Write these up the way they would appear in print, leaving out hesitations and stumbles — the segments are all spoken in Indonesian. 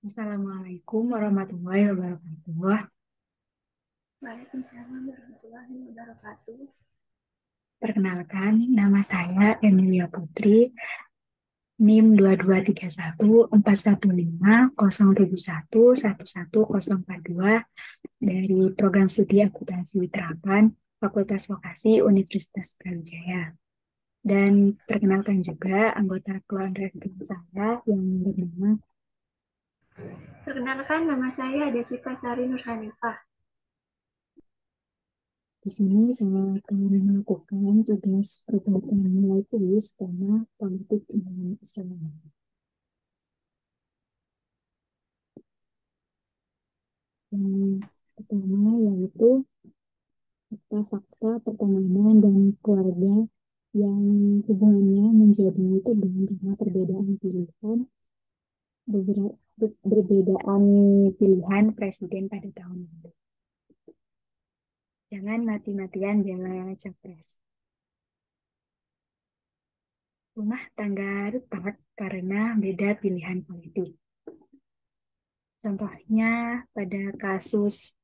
Assalamualaikum warahmatullahi wabarakatuh. Waalaikumsalam warahmatullahi wabarakatuh. Perkenalkan, nama saya Emilia Putri, NIM 223141511142 dari Program Studi Akuntansi Terapan Fakultas Vokasi Universitas Brawijaya. Dan perkenalkan juga anggota keluarga saya yang bernama. Perkenalkan, nama saya Deswita Sari Nurhanifah. Di sini saya akan melakukan tugas perbaikan nilai kuis tema politik dalam Islam. Yang pertama yaitu fakta-fakta pertemanan dan keluarga yang hubungannya menjadi tegang karena perbedaan pilihan presiden pada tahun lalu. Jangan mati-matian bela capres. Rumah tangga retak karena beda pilihan politik. Contohnya pada kasus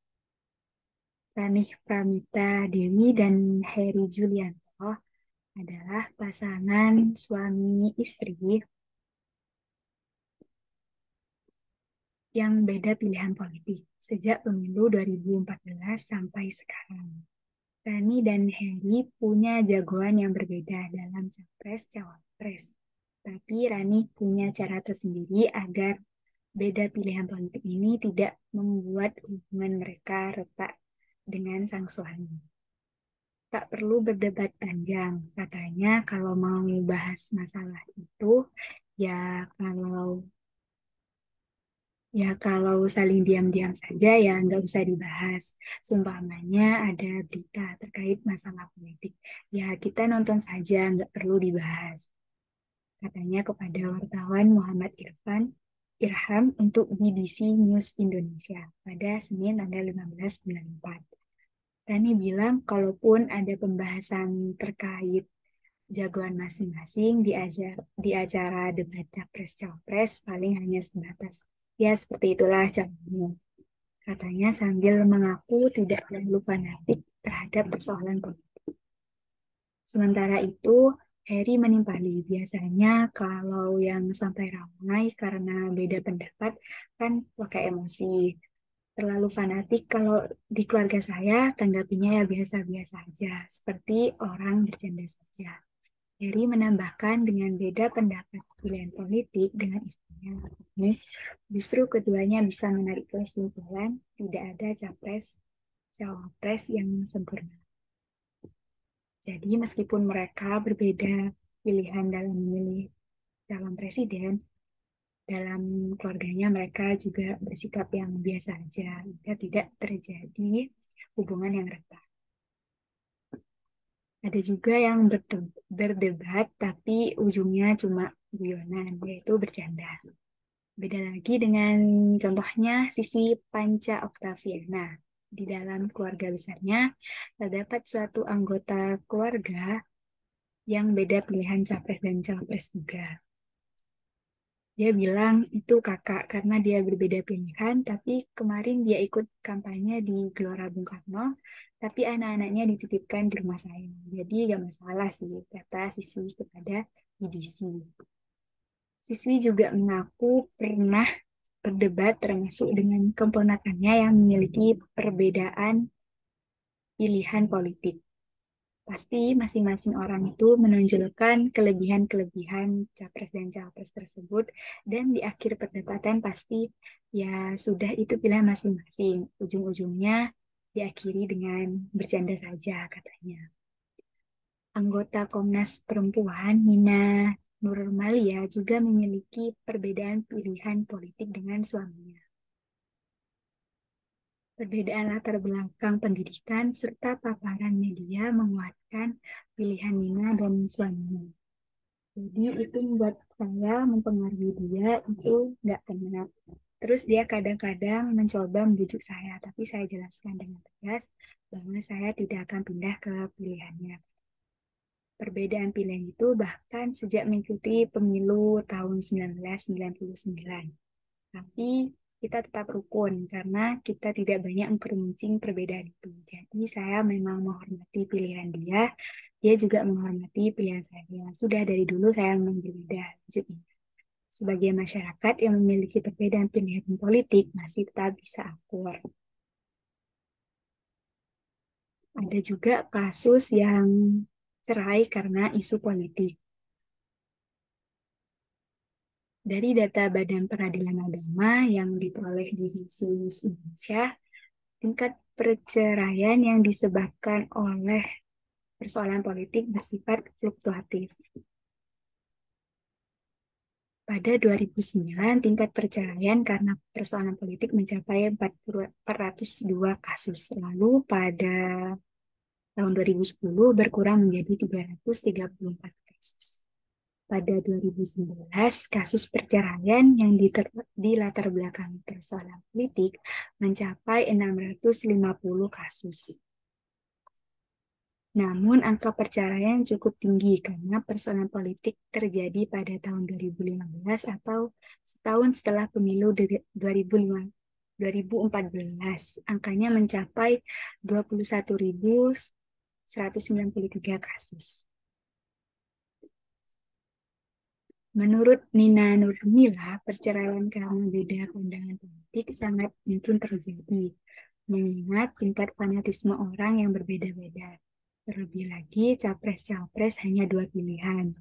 Ranih Pramita Dewi dan Heri Julianto adalah pasangan suami istri yang beda pilihan politik sejak pemilu 2014 sampai sekarang. Rani dan Heri punya jagoan yang berbeda dalam capres-cawapres. Tapi Rani punya cara tersendiri agar beda pilihan politik ini tidak membuat hubungan mereka retak dengan sang suami. Tak perlu berdebat panjang. Katanya kalau mau bahas masalah itu, ya kalau kalau saling diam-diam saja ya nggak usah dibahas. Sumpamanya ada berita terkait masalah politik. Ya kita nonton saja, nggak perlu dibahas. Katanya kepada wartawan Muhammad Irham untuk BBC News Indonesia pada Senin tanggal 15 bulan 4. Rani bilang kalaupun ada pembahasan terkait jagoan masing-masing di acara debat capres-cawapres paling hanya sebatas. Ya, seperti itulah caranya. Katanya sambil mengaku tidak terlalu fanatik terhadap persoalan politik. Sementara itu, Harry menimpali. Biasanya kalau yang sampai ramai karena beda pendapat kan pakai emosi. Terlalu fanatik kalau di keluarga saya tanggapinya ya biasa-biasa aja, seperti orang bercanda saja. Harry menambahkan dengan beda pendapat pilihan politik dengan istrinya ini, justru keduanya bisa menarik kesimpulan tidak ada cawapres yang sempurna. Jadi meskipun mereka berbeda pilihan dalam memilih calon presiden, dalam keluarganya mereka juga bersikap yang biasa aja, agar tidak terjadi hubungan yang retak. Ada juga yang berdebat tapi ujungnya cuma guyonan, yaitu bercanda. Beda lagi dengan contohnya siswi Panca Oktaviana. Di dalam keluarga besarnya, terdapat suatu anggota keluarga yang beda pilihan capres dan cawapres juga. Dia bilang itu kakak karena dia berbeda pilihan, tapi kemarin dia ikut kampanye di Gelora Bung Karno, tapi anak-anaknya dititipkan di rumah saya. Jadi gak masalah sih, kata siswi kepada BBC. Siswi juga mengaku pernah berdebat termasuk dengan keponakannya yang memiliki perbedaan pilihan politik. Pasti masing-masing orang itu menonjolkan kelebihan-kelebihan capres dan cawapres tersebut dan di akhir perdebatan pasti ya sudah itu pilihan masing-masing. Ujung-ujungnya diakhiri dengan bercanda saja katanya. Anggota Komnas Perempuan Nina Nurmalia juga memiliki perbedaan pilihan politik dengan suaminya. Perbedaan latar belakang pendidikan serta paparan media menguatkan pilihan Nina dan suaminya. Jadi itu membuat saya mempengaruhi dia itu nggak kena. Terus dia kadang-kadang mencoba membujuk saya, tapi saya jelaskan dengan tegas bahwa saya tidak akan pindah ke pilihannya. Perbedaan pilihan itu bahkan sejak mengikuti pemilu tahun 1999. Tapi kita tetap rukun karena kita tidak banyak memperuncing perbedaan itu. Jadi saya memang menghormati pilihan dia, dia juga menghormati pilihan saya. Sudah dari dulu saya memang berbeda. Lanjut. Sebagai masyarakat yang memiliki perbedaan pilihan politik masih tetap bisa akur. Ada juga kasus yang cerai karena isu politik. Dari data Badan Peradilan Agama yang diperoleh di Sius Indonesia, tingkat perceraian yang disebabkan oleh persoalan politik bersifat fluktuatif. Pada 2009, tingkat perceraian karena persoalan politik mencapai 402 kasus. Lalu pada tahun 2010 berkurang menjadi 334 kasus. Pada 2019, kasus perceraian yang dilatar belakangi persoalan politik mencapai 650 kasus. Namun, angka perceraian cukup tinggi karena persoalan politik terjadi pada tahun 2015 atau setahun setelah pemilu 2014. Angkanya mencapai 21.193 kasus. Menurut Nina Nurmila, perceraian karena beda pandangan politik sangat mungkin terjadi, mengingat tingkat fanatisme orang yang berbeda-beda. Terlebih lagi, capres-capres hanya dua pilihan.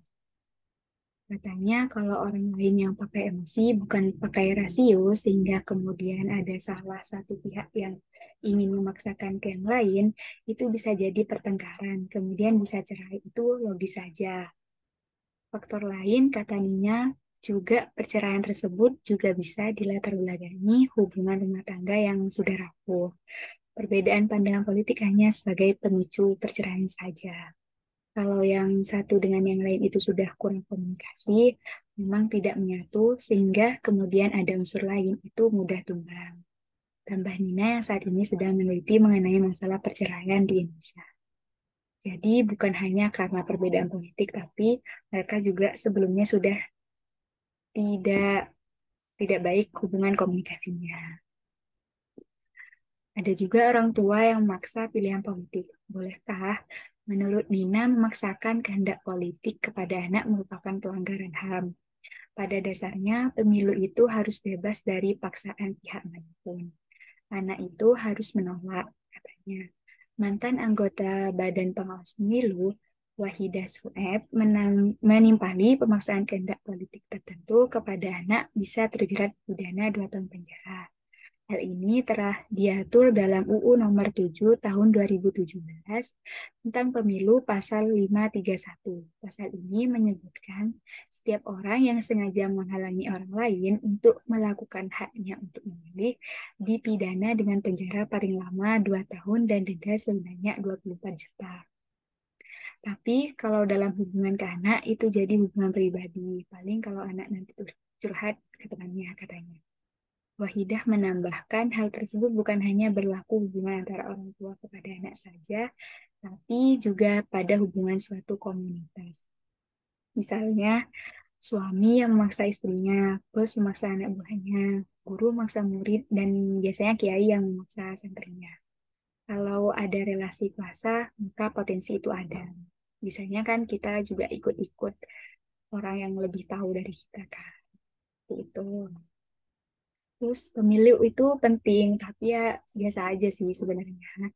Katanya kalau orang lain yang pakai emosi bukan pakai rasio, sehingga kemudian ada salah satu pihak yang ingin memaksakan ke yang lain, itu bisa jadi pertengkaran, kemudian bisa cerai, itu logis saja. Faktor lain, kata Nina, juga perceraian tersebut juga bisa dilatar belakangi hubungan rumah tangga yang sudah rapuh. Perbedaan pandangan politik hanya sebagai pemicu perceraian saja. Kalau yang satu dengan yang lain itu sudah kurang komunikasi, memang tidak menyatu, sehingga kemudian ada unsur lain, itu mudah tumbang. Tambah Nina yang saat ini sedang meneliti mengenai masalah perceraian di Indonesia. Jadi bukan hanya karena perbedaan politik, tapi mereka juga sebelumnya sudah tidak tidak baik hubungan komunikasinya. Ada juga orang tua yang memaksa pilihan politik. Bolehkah menurut Nina memaksakan kehendak politik kepada anak merupakan pelanggaran HAM? Pada dasarnya, pemilu itu harus bebas dari paksaan pihak manapun. Anak itu harus menolak, katanya. Mantan anggota Badan Pengawas Pemilu, Wahidah Sueb, menimpali pemaksaan kehendak politik tertentu kepada anak bisa terjerat pidana 2 tahun penjara. Hal ini telah diatur dalam UU Nomor 7 Tahun 2017 tentang Pemilu Pasal 531. Pasal ini menyebutkan setiap orang yang sengaja menghalangi orang lain untuk melakukan haknya untuk memilih dipidana dengan penjara paling lama 2 tahun dan denda sebanyak 24 juta. Tapi kalau dalam hubungan ke anak itu jadi hubungan pribadi. Paling kalau anak nanti curhat ke temannya katanya. Wahidah menambahkan hal tersebut bukan hanya berlaku hubungan antara orang tua kepada anak saja, tapi juga pada hubungan suatu komunitas. Misalnya, suami yang memaksa istrinya, bos memaksa anak buahnya, guru memaksa murid, dan biasanya kiai yang memaksa santrinya. Kalau ada relasi kuasa, maka potensi itu ada. Biasanya kan kita juga ikut-ikut orang yang lebih tahu dari kita kan. Itu. Terus pemilu itu penting, tapi ya biasa aja sih sebenarnya.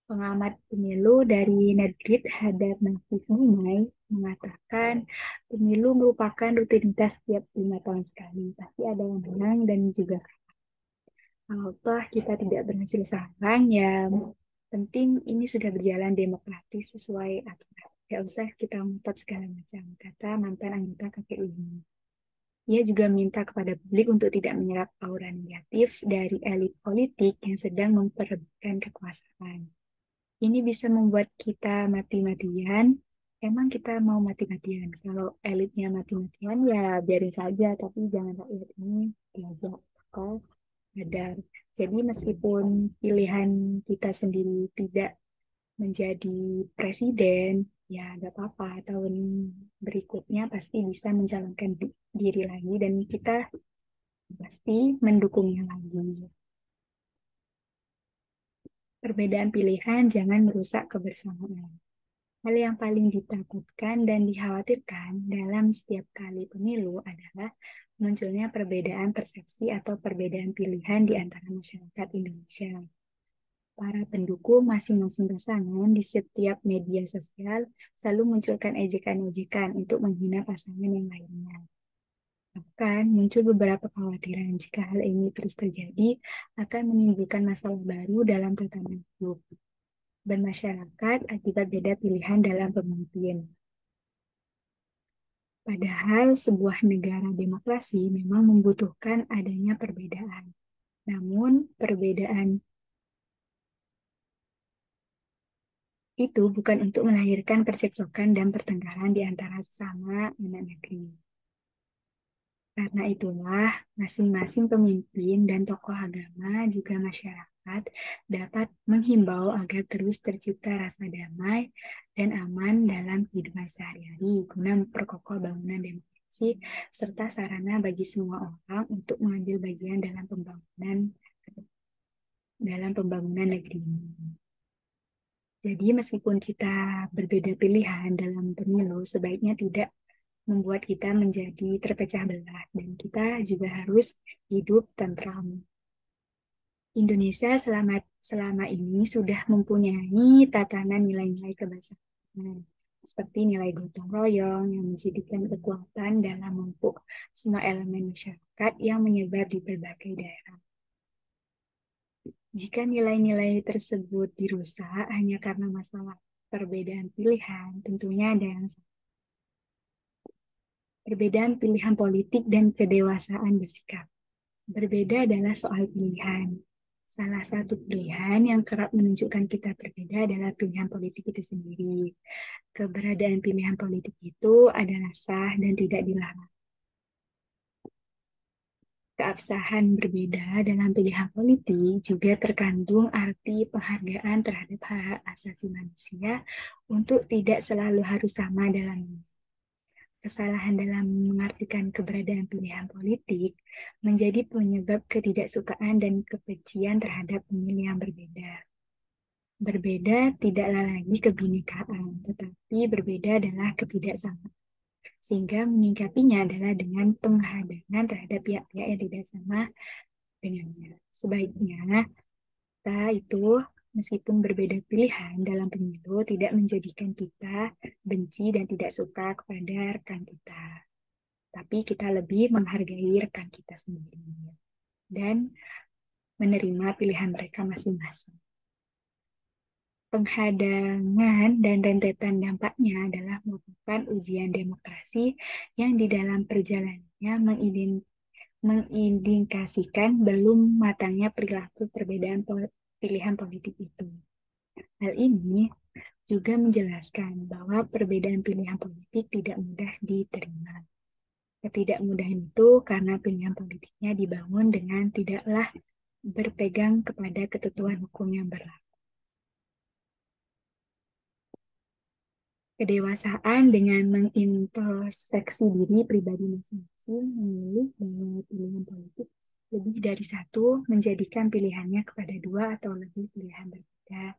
Pengamat pemilu dari Nedgrid Hadar Nafis Gumai mengatakan pemilu merupakan rutinitas setiap 5 tahun sekali. Pasti ada yang menang dan juga kalau toh kita tidak berhasil sekarang, ya penting ini sudah berjalan demokratis sesuai aturan. Gak usah kita ngotot segala macam, kata mantan anggota KPU ini. Ia juga minta kepada publik untuk tidak menyerap aura negatif dari elit politik yang sedang memperebutkan kekuasaan. Ini bisa membuat kita mati-matian. Emang kita mau mati-matian? Kalau elitnya mati-matian ya biarin saja, tapi jangan rakyat ini diajak kau sadar. Jadi meskipun pilihan kita sendiri tidak menjadi presiden, ya nggak apa-apa. Tahun berikutnya pasti bisa mencalonkan diri lagi dan kita bebas pasti mendukungnya lagi. Perbedaan pilihan jangan merusak kebersamaan. Hal yang paling ditakutkan dan dikhawatirkan dalam setiap kali pemilu adalah munculnya perbedaan persepsi atau perbedaan pilihan di antara masyarakat Indonesia. Para pendukung masing-masing pasangan di setiap media sosial selalu munculkan ejekan-ejekan untuk menghina pasangan yang lainnya. Bahkan muncul beberapa kekhawatiran jika hal ini terus terjadi akan menimbulkan masalah baru dalam tatanan hidup bermasyarakat akibat beda pilihan dalam pemimpin. Padahal sebuah negara demokrasi memang membutuhkan adanya perbedaan. Namun perbedaan itu bukan untuk melahirkan percekcokan dan pertengkaran di antara sesama anak negeri. Karena itulah, masing-masing pemimpin dan tokoh agama juga masyarakat dapat menghimbau agar terus tercipta rasa damai dan aman dalam kehidupan sehari-hari guna memperkokoh bangunan demokrasi serta sarana bagi semua orang untuk mengambil bagian dalam pembangunan negeri ini. Jadi meskipun kita berbeda pilihan dalam pemilu, sebaiknya tidak membuat kita menjadi terpecah belah dan kita juga harus hidup tentram. Indonesia selama ini sudah mempunyai tatanan nilai-nilai kebangsaan seperti nilai gotong royong yang menjadikan kekuatan dalam memupuk semua elemen masyarakat yang menyebar di berbagai daerah. Jika nilai-nilai tersebut dirusak hanya karena masalah perbedaan pilihan, tentunya ada yang salah. Perbedaan pilihan politik dan kedewasaan bersikap. Berbeda adalah soal pilihan. Salah satu pilihan yang kerap menunjukkan kita berbeda adalah pilihan politik itu sendiri. Keberadaan pilihan politik itu adalah sah dan tidak dilarang. Keabsahan berbeda dalam pilihan politik juga terkandung arti penghargaan terhadap hak asasi manusia untuk tidak selalu harus sama dalam kesalahan dalam mengartikan keberadaan pilihan politik menjadi penyebab ketidaksukaan dan kebencian terhadap pemilih yang berbeda. Berbeda tidaklah lagi kebinekaan, tetapi berbeda adalah ketidaksamaan. Sehingga menyingkapinya adalah dengan penghadangan terhadap pihak-pihak yang tidak sama dengannya. Sebaiknya kita itu meskipun berbeda pilihan dalam pemilu tidak menjadikan kita benci dan tidak suka kepada rekan kita. Tapi kita lebih menghargai rekan kita sendiri dan menerima pilihan mereka masing-masing. Penghadangan dan rentetan dampaknya adalah merupakan ujian demokrasi yang di dalam perjalanannya mengindikasikan belum matangnya perilaku perbedaan pilihan politik itu. Hal ini juga menjelaskan bahwa perbedaan pilihan politik tidak mudah diterima. Ketidakmudahan itu karena pilihan politiknya dibangun dengan tidaklah berpegang kepada ketentuan hukum yang berlaku. Kedewasaan dengan mengintrospeksi diri pribadi masing-masing, memilih bahwa pilihan politik lebih dari satu, menjadikan pilihannya kepada dua atau lebih pilihan berbeda.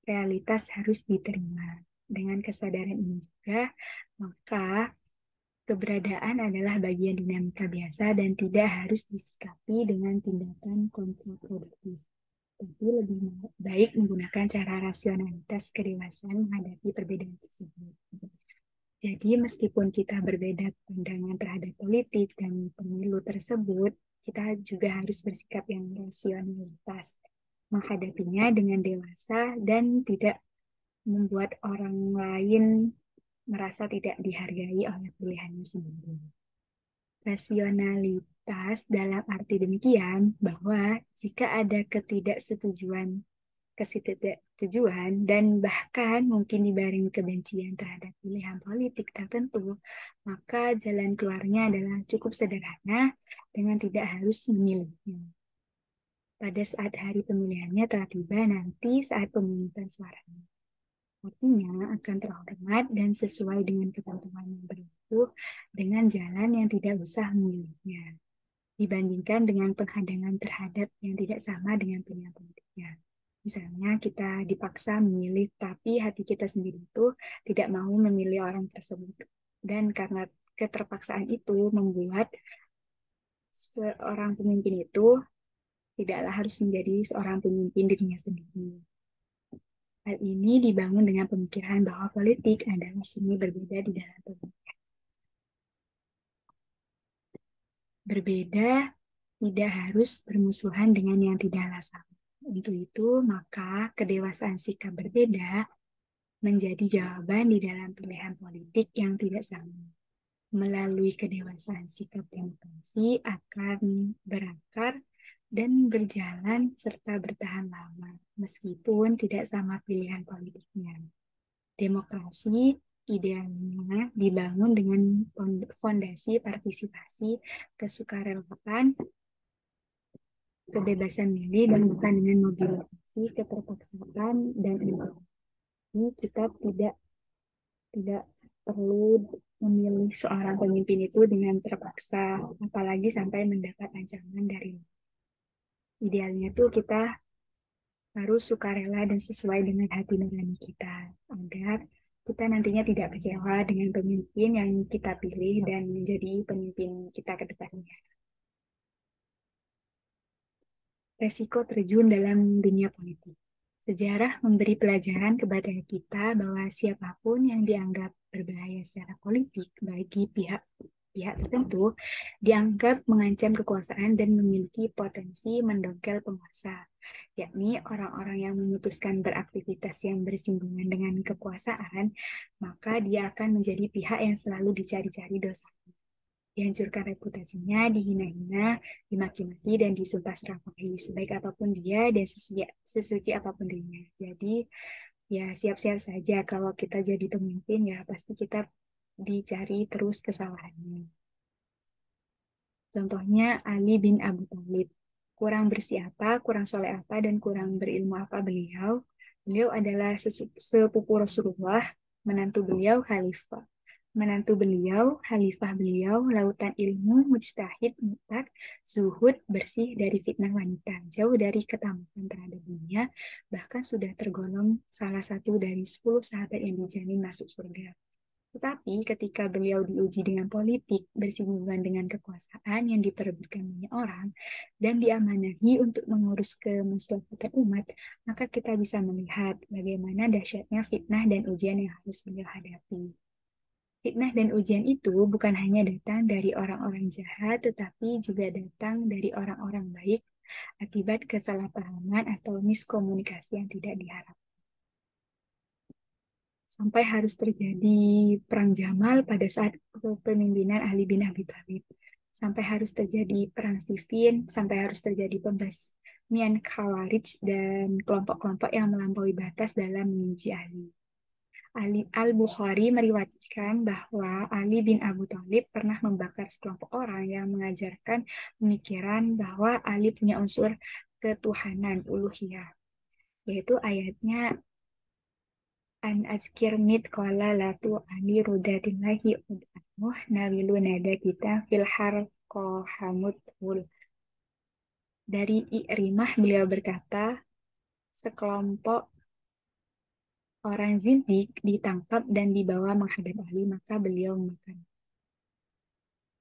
Realitas harus diterima. Dengan kesadaran ini juga, maka keberadaan adalah bagian dinamika biasa dan tidak harus disikapi dengan tindakan kontraproduktif. Tapi lebih baik menggunakan cara rasionalitas kedewasaan menghadapi perbedaan tersebut. Jadi meskipun kita berbeda pandangan terhadap politik dan pemilu tersebut, kita juga harus bersikap yang rasionalitas, menghadapinya dengan dewasa dan tidak membuat orang lain merasa tidak dihargai oleh pilihannya sendiri. Rasionalitas dalam arti demikian bahwa jika ada ketidaksetujuan dan bahkan mungkin dibarengi kebencian terhadap pilihan politik tertentu, maka jalan keluarnya adalah cukup sederhana dengan tidak harus memilihnya. Pada saat hari pemilihannya telah tiba nanti saat pemungutan suaranya. Artinya akan terhormat dan sesuai dengan ketentuan yang berlaku dengan jalan yang tidak usah memilihnya. dibandingkan dengan penghadangan terhadap yang tidak sama dengan pilihan politiknya. Misalnya kita dipaksa memilih, tapi hati kita sendiri itu tidak mau memilih orang tersebut. Dan karena keterpaksaan itu membuat seorang pemimpin itu tidaklah harus menjadi seorang pemimpin dirinya sendiri. Hal ini dibangun dengan pemikiran bahwa politik adalah seni berbeda di dalam pemikiran. Berbeda tidak harus bermusuhan dengan yang tidaklah sama. Untuk itu, maka kedewasaan sikap berbeda menjadi jawaban di dalam pilihan politik yang tidak sama. Melalui kedewasaan sikap demokrasi akan berakar dan berjalan serta bertahan lama, meskipun tidak sama pilihan politiknya. Demokrasi idealnya dibangun dengan fondasi partisipasi, kesukarelaan, kebebasan milih, dan bukan dengan mobilisasi, keterpaksaan, dan ini kita tidak perlu memilih seorang pemimpin itu dengan terpaksa, apalagi sampai mendapat ancaman dari idealnya tuh kita harus sukarela dan sesuai dengan hati nurani kita agar kita nantinya tidak kecewa dengan pemimpin yang kita pilih dan menjadi pemimpin kita ke depannya. Resiko terjun dalam dunia politik. Sejarah memberi pelajaran kepada kita bahwa siapapun yang dianggap berbahaya secara politik bagi pihak tertentu dianggap mengancam kekuasaan dan memiliki potensi mendongkel penguasa, yakni orang-orang yang memutuskan beraktivitas yang bersinggungan dengan kekuasaan, maka dia akan menjadi pihak yang selalu dicari-cari dosa, dihancurkan reputasinya, dihina-hina, dimaki-maki, dan disumpah serapakhi. Sebaik apapun dia dan sesuci apapun dirinya. Jadi, ya siap-siap saja kalau kita jadi pemimpin, ya pasti kita dicari terus kesalahannya. Contohnya Ali bin Abu Thalib. Kurang bersih apa, kurang soleh apa, dan kurang berilmu apa beliau. Beliau adalah sepupu Rasulullah, menantu beliau khalifah. Menantu beliau, khalifah beliau, lautan ilmu, mujtahid, mutlak, zuhud, bersih dari fitnah wanita, jauh dari ketamakan terhadap dunia, bahkan sudah tergolong salah satu dari 10 sahabat yang dijamin masuk surga. Tetapi ketika beliau diuji dengan politik, bersinggungan dengan kekuasaan yang diperebutkan banyak orang, dan diamanahi untuk mengurus kemaslahatan umat, maka kita bisa melihat bagaimana dahsyatnya fitnah dan ujian yang harus beliau hadapi. Fitnah dan ujian itu bukan hanya datang dari orang-orang jahat, tetapi juga datang dari orang-orang baik akibat kesalahpahaman atau miskomunikasi yang tidak diharapkan. Sampai harus terjadi perang Jamal pada saat kepemimpinan Ali bin Abi Thalib. Sampai harus terjadi perang Siffin, sampai harus terjadi pembasmian Khawarij dan kelompok-kelompok yang melampaui batas dalam menguji Ali. Al-Bukhari meriwayatkan bahwa Ali bin Abu Thalib pernah membakar sekelompok orang yang mengajarkan pemikiran bahwa Ali punya unsur ketuhanan uluhiyah, yaitu ayatnya an azkir mid qala latu ani rudatillahi ud'amuh nawilu nada kita fil harqahamut hul. Dari Ikrimah beliau berkata, sekelompok orang zindik ditangkap dan dibawa menghadap Ali, maka beliau makan.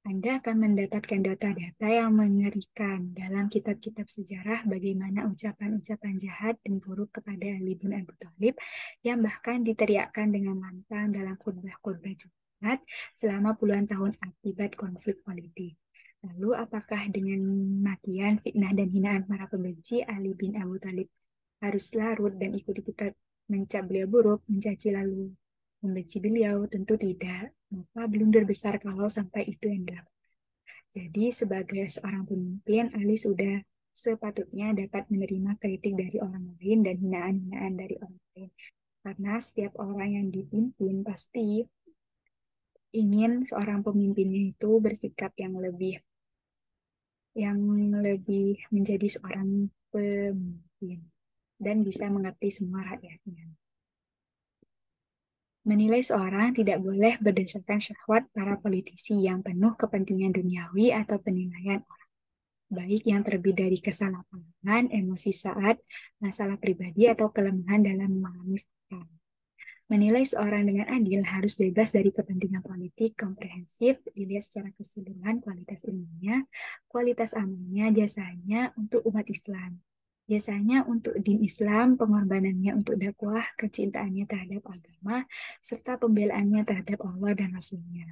Anda akan mendapatkan data-data yang mengerikan dalam kitab-kitab sejarah bagaimana ucapan-ucapan jahat dan buruk kepada Ali bin Abi Thalib yang bahkan diteriakkan dengan lantang dalam khutbah-khutbah Jumat selama puluhan tahun akibat konflik politik. Lalu apakah dengan makian, fitnah, dan hinaan para pembenci Ali bin Abi Thalib harus larut dan ikut-ikutan mencap beliau buruk, mencaci lalu membenci beliau? Tentu tidak. Maka blunder besar kalau sampai itu yang dilakukan. Jadi sebagai seorang pemimpin, Ali sudah sepatutnya dapat menerima kritik dari orang lain dan hinaan-hinaan dari orang lain. Karena setiap orang yang dipimpin pasti ingin seorang pemimpinnya itu bersikap yang lebih menjadi seorang pemimpin dan bisa mengerti semua rakyatnya. Menilai seorang tidak boleh berdasarkan syahwat para politisi yang penuh kepentingan duniawi atau penilaian orang. baik yang terbit dari kesalahpahaman, emosi saat masalah pribadi atau kelemahan dalam memahami fakta. Menilai seorang dengan adil harus bebas dari kepentingan politik, komprehensif, dilihat secara keseluruhan kualitas ilmunya, kualitas amalnya, jasanya untuk umat Islam. Jasanya untuk din Islam, pengorbanannya untuk dakwah, kecintaannya terhadap agama, serta pembelaannya terhadap Allah dan Rasulnya.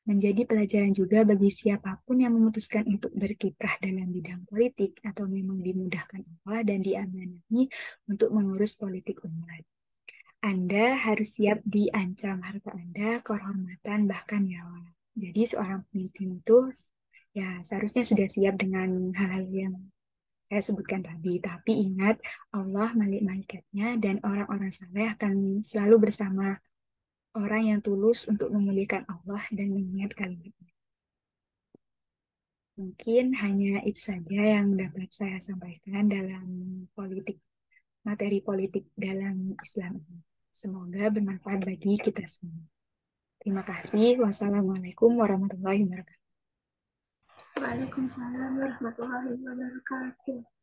Menjadi pelajaran juga bagi siapapun yang memutuskan untuk berkiprah dalam bidang politik atau memang dimudahkan Allah dan diamanahi untuk mengurus politik umat. Anda harus siap diancam harta Anda, kehormatan, bahkan nyawa. Jadi seorang pemimpin itu ya seharusnya sudah siap dengan hal-hal yang saya sebutkan tadi. Tapi ingat, Allah, malaikatnya, dan orang-orang saleh akan selalu bersama orang yang tulus untuk memuliakan Allah dan mengingat kalimatnya. Mungkin hanya itu saja yang dapat saya sampaikan dalam politik, materi politik dalam Islam ini. Semoga bermanfaat bagi kita semua. Terima kasih. Wassalamualaikum warahmatullahi wabarakatuh. Waalaikumsalam warahmatullahi wabarakatuh.